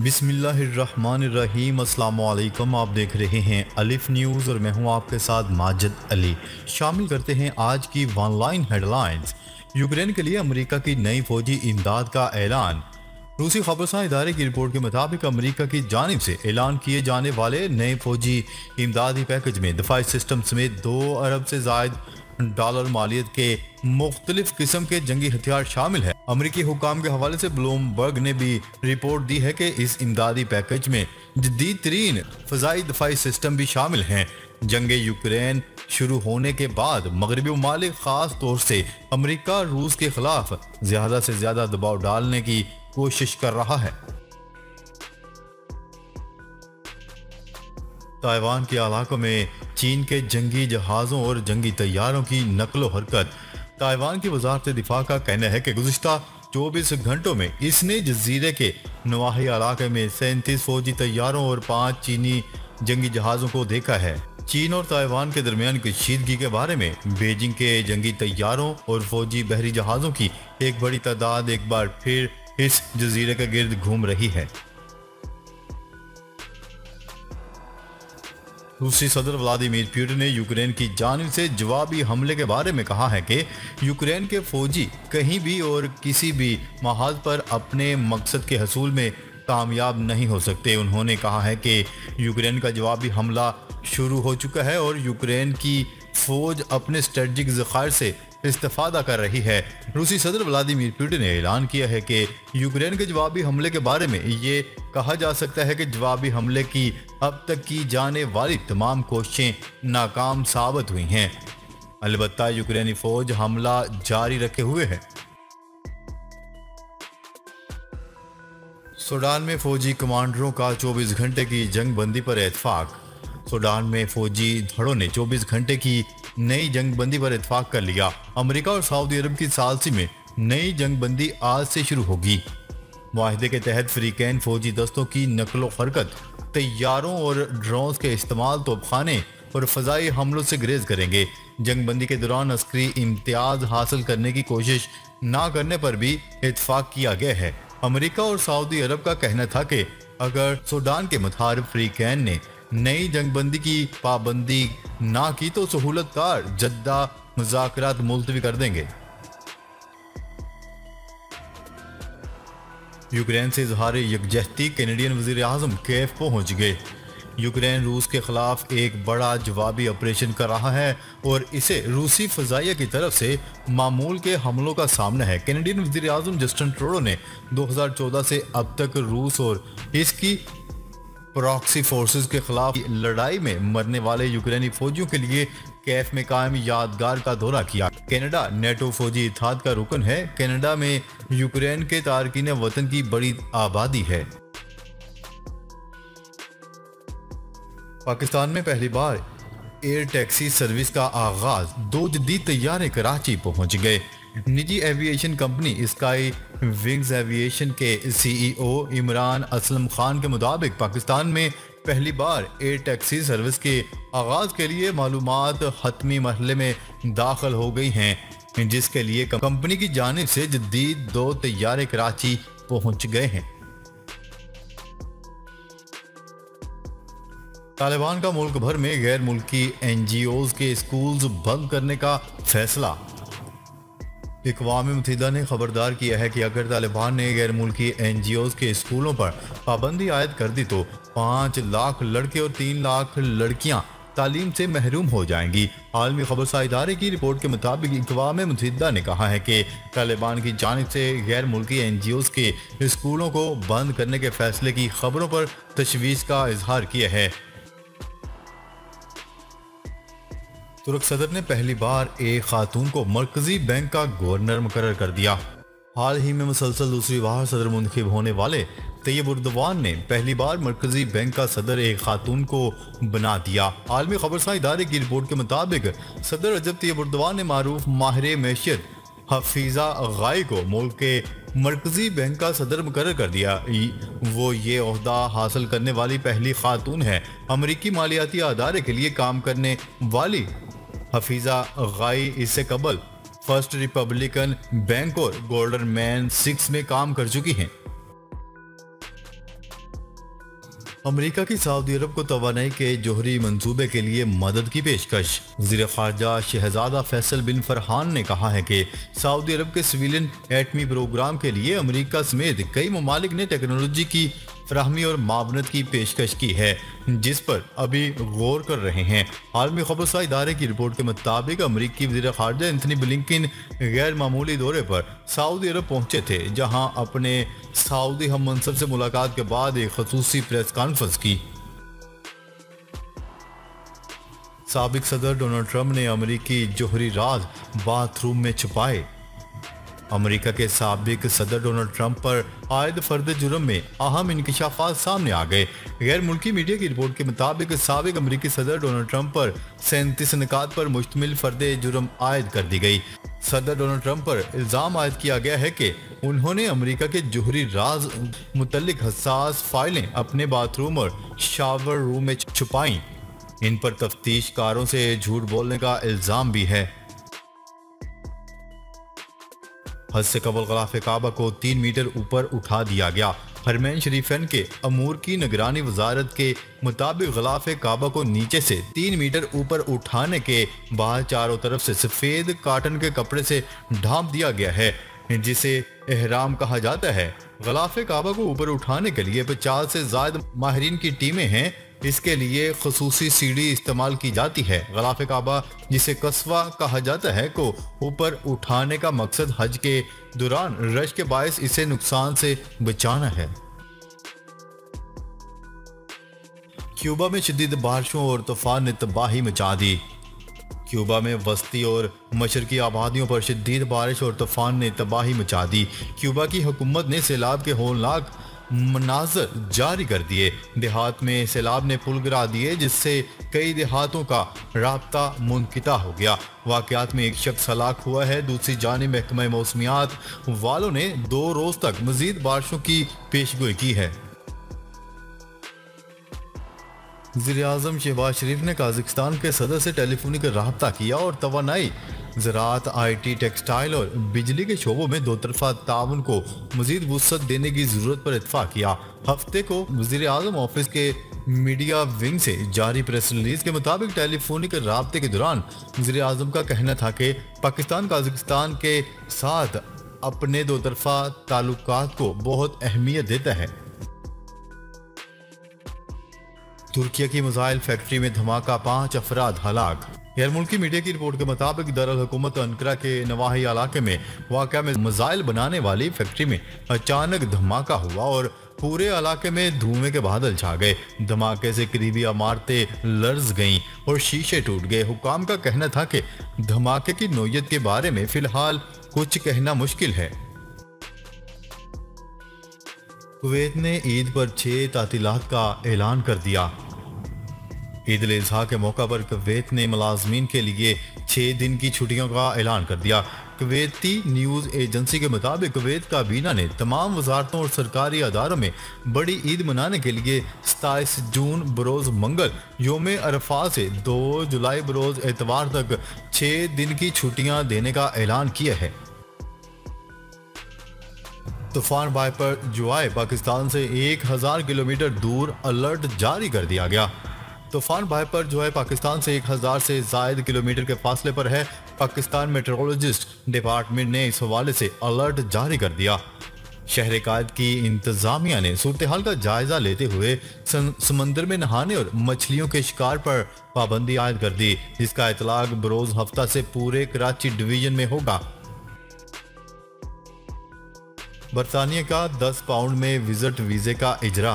बिस्मिल्लाहिर्रहमानिर्रहीम। अस्सलाम वालेकुम। आप देख रहे हैं अलिफ न्यूज़ और मैं हूं आपके साथ माजिद अली। शामिल करते हैं आज की ऑनलाइन हेडलाइंस। यूक्रेन के लिए अमेरिका की नई फौजी इमदाद का ऐलान। रूसी खबरसां इदारे की रिपोर्ट के मुताबिक अमेरिका की जानिब से ऐलान किए जाने वाले नए फौजी इमदादी पैकेज में दफाई सिस्टम समेत 2 अरब से जायद डॉलर मालियत के मुख्तलिफ किस्म के जंगी हथियार शामिल है। अमेरिकी हुकाम के हवाले से ब्लूमबर्ग ने भी रिपोर्ट दी है कि इस इमदादी पैकेज में जदीद तरीन फजाई दफाई सिस्टम भी शामिल हैं। जंग यूक्रेन शुरू होने के बाद मगरबी ममालिक खास तौर से अमेरिका रूस के खिलाफ ज्यादा से ज्यादा दबाव डालने की कोशिश कर रहा है। ताइवान के इलाकों में चीन के जंगी जहाज़ों और जंगी तैयारों की नकलो हरकत। ताइवान की वजारत दिफा का कहना है कि गुज़िश्ता 24 घंटों में इसने जजीरे के नवाही इलाके में 37 फौजी तैयारों और 5 चीनी जंगी जहाज़ों को देखा है। चीन और ताइवान के दरमियान कशीदगी के बारे में बीजिंग के जंगी तैयारों और फौजी बहरी जहाज़ों की एक बड़ी तादाद एक बार फिर इस जजीरे के गिर्द घूम रही है। रूसी सदर व्लादिमीर पुतिन ने यूक्रेन की जानिब से जवाबी हमले के बारे में कहा है कि यूक्रेन के फौजी कहीं भी और किसी भी महाज पर अपने मकसद के हसूल में कामयाब नहीं हो सकते। उन्होंने कहा है कि यूक्रेन का जवाबी हमला शुरू हो चुका है और यूक्रेन की फौज अपने स्ट्रेटजिक ज़खायर से इस्तेफादा कर रही है। रूसी सदर व्लादिमीर पुतिन ने ऐलान किया है कि यूक्रेन के जवाबी हमले के बारे में ये कहा जा सकता है कि जवाबी हमले की अब तक की जाने वाली तमाम कोशिशें नाकाम साबित हुई हैं। अलबत्ता यूक्रेनी फौज हमला जारी रखे हुए है। सूडान में फौजी कमांडरों का 24 घंटे की जंग बंदी पर इत्तेफाक। सूडान में फौजी धड़ों ने 24 घंटे की नई जंग बंदी पर इत्तेफाक कर लिया। अमेरिका और सऊदी अरब की सालसी में नई जंग बंदी आज से शुरू होगी। मुआहदे के तहत फ्रीकैन फौजी दस्तों की नकलो हरकत, तैयारों और ड्रोन्स के इस्तेमाल, तोपखाने और फजाई हमलों से गुरेज करेंगे। जंग बंदी के दौरान अस्करी इम्तियाज हासिल करने की कोशिश ना करने पर भी इत्तेफाक किया गया है। अमेरिका और सऊदी अरब का कहना था कि अगर सूडान के मुतारिफ फ्रीकैन ने नई जंगबंदी की पाबंदी ना की तो सहूलतकार जद्दा मुज़ाकरात मुलतवी कर देंगे। यूक्रेन से इजहार यकजहती, कैनेडियन वज़ीर आज़म कीव पहुंच गए। यूक्रेन रूस के खिलाफ एक बड़ा जवाबी ऑपरेशन कर रहा है और इसे रूसी फजाइया की तरफ से मामूल के हमलों का सामना है। कैनेडियन वज़ीर आज़म जस्टिन ट्रूडो ने 2014 से अब तक रूस और इसकी प्रॉक्सी फोर्सेस के खिलाफ लड़ाई में मरने वाले यूक्रेनी फौजियों के लिए कीव में कायम यादगार का दौरा किया। कनाडा नेटो फौजी इत्तेहाद का रुकन है। कनाडा में यूक्रेन के तारकीन वतन की बड़ी आबादी है। पाकिस्तान में पहली बार एयर टैक्सी सर्विस का आगाज। 2 जदीद तैयारे कराची पहुंच गए। निजी aviation company sky wings aviation के CEO इमरान असलम खान के मुताबिक पाकिस्तान में पहली बार एयर टैक्सी सर्विस के आगाज के लिए मालूमात हतमी मरहले में दाखिल हो गई हैं, जिसके लिए कंपनी की जानिब से जदीद 2 तैयारे कराची पहुंच गए हैं। तालिबान का मुल्क भर में गैर मुल्की NGOs के स्कूल्स बंद करने का फैसला। अक़वाम मुत्तहिदा ने खबरदार किया है कि अगर तालिबान ने गैर मुल्की NGOs के स्कूलों पर पाबंदी आयद कर दी तो 5 लाख लड़के और 3 लाख लड़कियां तालीम से महरूम हो जाएंगी। आलमी खबरसां इदारे की रिपोर्ट के मुताबिक अक़वाम मुत्तहिदा ने कहा है कि तालिबान की जानिब से गैर मुल्की NGOs के स्कूलों को बंद करने के फैसले की खबरों पर तशवीश का इजहार किया है। तुर्क सदर ने पहली बार एक खातून को मरकजी बैंक का गवर्नर मुकर्रर कर दिया। हाल ही में मुसलसल दूसरी बार सदर मुंतखब होने वाले तैयब उर्दवान ने पहली बार मरकजी बैंक का सदर एक खातून को बना दिया। आलमी खबरसां इदारे की रिपोर्ट के मुताबिक सदर रजब तैयब उर्दवान ने मारूफ माहिर मैशियत हफीजा गाई को मुल्क के मरकजी बैंक का सदर मुकर्रर कर दिया। वो ये ओहदा हासिल करने वाली पहली खातून है। अमरीकी मालियाती अदारे के लिए काम करने वाली हफीजा गाई इससे कबल फर्स्ट रिपब्लिकन बैंक और गोल्डन मैन 6 में काम कर चुकी हैं। अमेरिका की सऊदी अरब को तवानाई के जोहरी मंसूबे के लिए मदद की पेशकश। वज़ीर ख़ारजा शहजादा फैसल बिन फरहान ने कहा है कि सऊदी अरब के सिविलियन एटमी प्रोग्राम के लिए अमेरिका समेत कई ममालिक ने टेक्नोलॉजी की फराहमी और मावनत की पेशकश की है, जिस पर अभी गौर कर रहे हैं। आलमी खबरसा इदारे की रिपोर्ट के मुताबिक अमरीकी वज़ीर ख़ारजा एंथनी ब्लिंकन गैर मामूली दौरे पर सऊदी अरब पहुंचे थे, जहां अपने सऊदी हम मनसब से मुलाकात के बाद एक खसूसी प्रेस कॉन्फ्रेंस की। साबिक सदर डोनाल्ड ट्रंप ने अमरीकी जोहरी राज बाथरूम में छुपाए। अमेरिका के साबिक सदर डोनाल्ड ट्रंप पर आयद फर्द जुर्म में अहम इंकशाफात सामने आ गए। गैर मुल्की मीडिया की रिपोर्ट के मुताबिक साबिक अमेरिकी सदर डोनाल्ड ट्रंप पर 37 निकात पर मुश्तमिल फर्द जुर्म आयद कर दी गई। सदर डोनाल्ड ट्रंप पर इल्जाम आयद किया गया है कि उन्होंने अमेरिका के जोहरी राज मुतल्लिक हसास फाइलें अपने बाथरूम और शावर रूम में छुपाई। इन पर तफ्तीशकारों से झूठ बोलने का इल्जाम भी है। हज से कबल गलाफ काबा को 3 मीटर ऊपर उठा दिया गया। हरमैन शरीफैन के अमूर की निगरानी वजारत के मुताबिक गलाफ काबा को नीचे से 3 मीटर ऊपर उठाने के बाद चारों तरफ से सफेद काटन के कपड़े से ढांप दिया गया है, जिसे एहराम कहा जाता है। गलाफ काबा को ऊपर उठाने के लिए 50 से ज्यादा माहिरीन की टीमें हैं। इसके लिए खसूसी सीढ़ी इस्तेमाल की जाती है। गलाफ काबा, जिसे कस्वा कहा जाता है, को ऊपर उठाने का मकसद हज के दौरान रश के बायस इसे नुकसान से बचाना है। क्यूबा में शदीद बारिशों और तूफान ने तबाही मचा दी। क्यूबा में वस्ती और मशरकी आबादियों पर शदीद बारिश और तूफान ने तबाही मचा दी। क्यूबा की हुकूमत ने सैलाब के होलनाक मनाजर जारी कर दिए। देहात में सैलाब ने पुल गिरा दिए, जिससे कई देहातों का राब्ता मुनक़िता हो गया। वाक़यात में एक शख्स हलाक हुआ है। दूसरी जानिब महकमा मौसमियात वालों ने 2 रोज तक मजीद बारिशों की पेशगोई की है। वज़ीर-ए-आज़म शहबाज शरीफ ने काज़ाकिस्तान के सदर से टेलीफोनिक रब्ता किया और तवानाई, ज़राअत, IT, टेक्सटाइल और बिजली के शोबों में 2 तरफ़ा ताउन को मज़ीद वुसअत देने की ज़रूरत पर इत्तफ़ाक़ किया। हफ्ते को वज़ीर-ए-आज़म ऑफिस के मीडिया विंग से जारी प्रेस रिलीज के मुताबिक टेलीफोनिक रब्ते के दौरान वज़ीर-ए-आज़म का कहना था कि पाकिस्तान काज़ाकिस्तान के साथ अपने 2 तरफ़ा ताल्लुकात को बहुत अहमियत देता है। तुर्किया की मिसाइल फैक्ट्री में धमाका, 5 अफराद हलाक। गैर मुल्की मीडिया की रिपोर्ट के मुताबिक दरअल हुकूमत अंकरा के नवाही इलाके में वाक़या में मिसाइल बनाने वाली फैक्ट्री में अचानक धमाका हुआ और पूरे इलाके में धुएं के बादल छा गए। धमाके से करीबी इमारतें लर्ज गईं और शीशे टूट गए। हुकाम का कहना था कि धमाके की नौयत के बारे में फिलहाल कुछ कहना मुश्किल है। कुवैत ने ईद पर 6 तातीलात का ऐलान कर दिया। ईद उल अज़हा के मौका पर कुवैत ने मुलाजमीन के लिए 6 दिन की छुट्टियों का ऐलान कर दिया। कुवैती न्यूज़ एजेंसी के मुताबिक कुवैत काबीना ने तमाम वजारतों और सरकारी अदारों में बड़ी ईद मनाने के लिए 27 जून बरोज़ मंगल योम अरफा से 2 जुलाई बरोज़ एतवार तक 6 दिन की छुट्टियां देने का ऐलान किया है। तूफान वाइपर जुआई पाकिस्तान से 1000 किलोमीटर दूर अलर्ट जारी कर दिया गया। तूफान वाइपर जो है पाकिस्तान से 1000 से ज़ायद किलोमीटर के फासले पर है। पाकिस्तान मेट्रोलॉजिस्ट डिपार्टमेंट ने इस हवाले से अलर्ट जारी कर दिया। शहर कायद की इंतजामिया ने सूरत हाल का जायजा लेते हुए समंदर में नहाने और मछलियों के शिकार पर पाबंदी आयद कर दी, जिसका इतलाक बरोज हफ्ता से पूरे कराची डिवीजन में होगा। बरतानिया का 10 पाउंड में विजिट वीजे का इजरा।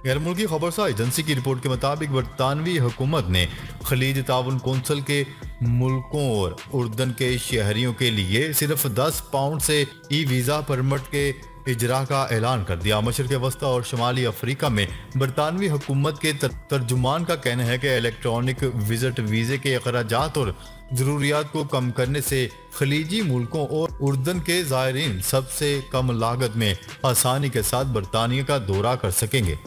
गैर मुल्की खबरसा एजेंसी की रिपोर्ट के मुताबिक बरतानवी हुकूमत ने खलीज ताउन कौंसिल के मुल्कों और उर्दन के शहरियों के लिए सिर्फ 10 पाउंड से ई वीज़ा परमिट के इजरा का ऐलान कर दिया। मशरक़ वस्ता और शुमाली अफ्रीका में बरतानवी हुकूमत के तर्जुमान का कहना है कि इलेक्ट्रॉनिक विजिट वीज़े के अखराजात और ज़रूरियात को कम करने से खलीजी मुल्कों और उर्दन के ज़ायरीन सबसे कम लागत में आसानी के साथ बरतानिया का दौरा कर सकेंगे।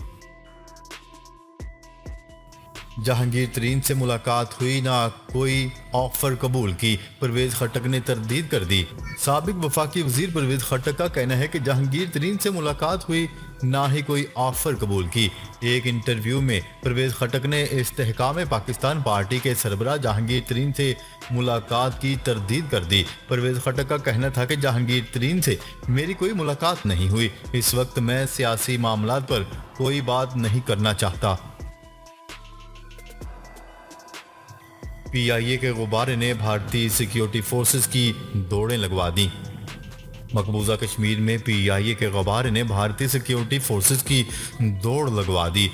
जहांगीर तरीन से मुलाकात हुई, ना कोई ऑफर कबूल की। परवेज खट्टक ने तरदीद कर दी। साबिक वफाकी वजीर परवेज खट्टक का कहना है कि जहांगीर तरीन से मुलाकात हुई, ना ही कोई ऑफर कबूल की। एक इंटरव्यू में परवेज खट्टक ने इस्तेहकाम पाकिस्तान पार्टी के सरबराह जहांगीर तरीन से मुलाकात की तरदीद कर दी। परवेज खट्टक का कहना था कि जहांगीर तरीन से मेरी कोई मुलाकात नहीं हुई। इस वक्त मैं सियासी मामलात पर कोई बात नहीं करना चाहता। PIA के गुब्बारे ने भारतीय सिक्योरिटी फोर्सेस की दौड़ें लगवा दी। मकबूजा कश्मीर में PIA के गुब्बारे ने भारतीय सिक्योरिटी फोर्सेस की दौड़ लगवा दी।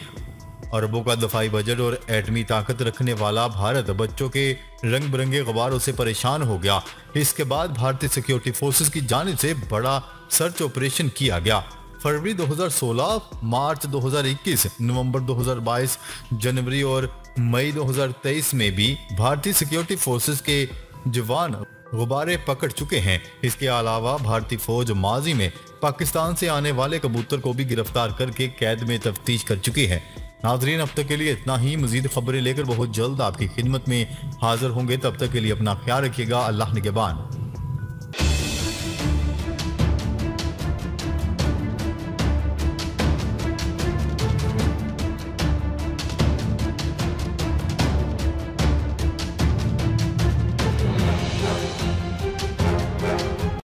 अरबों का दफाई बजट और एटमी ताकत रखने वाला भारत बच्चों के रंग बिरंगे गुब्बारों से परेशान हो गया। इसके बाद भारतीय सिक्योरिटी फोर्सेस की जानिब से बड़ा सर्च ऑपरेशन किया गया। फरवरी 2016, मार्च 2021, नवंबर 2022, जनवरी और मई 2023 में भी भारतीय सिक्योरिटी फोर्सेस के जवान गुब्बारे पकड़ चुके हैं। इसके अलावा भारतीय फौज माजी में पाकिस्तान से आने वाले कबूतर को भी गिरफ्तार करके कैद में तफ्तीश कर चुकी है। नाजरीन, अब तक के लिए इतना ही। मजीद खबरें लेकर बहुत जल्द आपकी खिदमत में हाजिर होंगे। तब तक के लिए अपना ख्याल रखिएगा। अल्लाह निगहबान।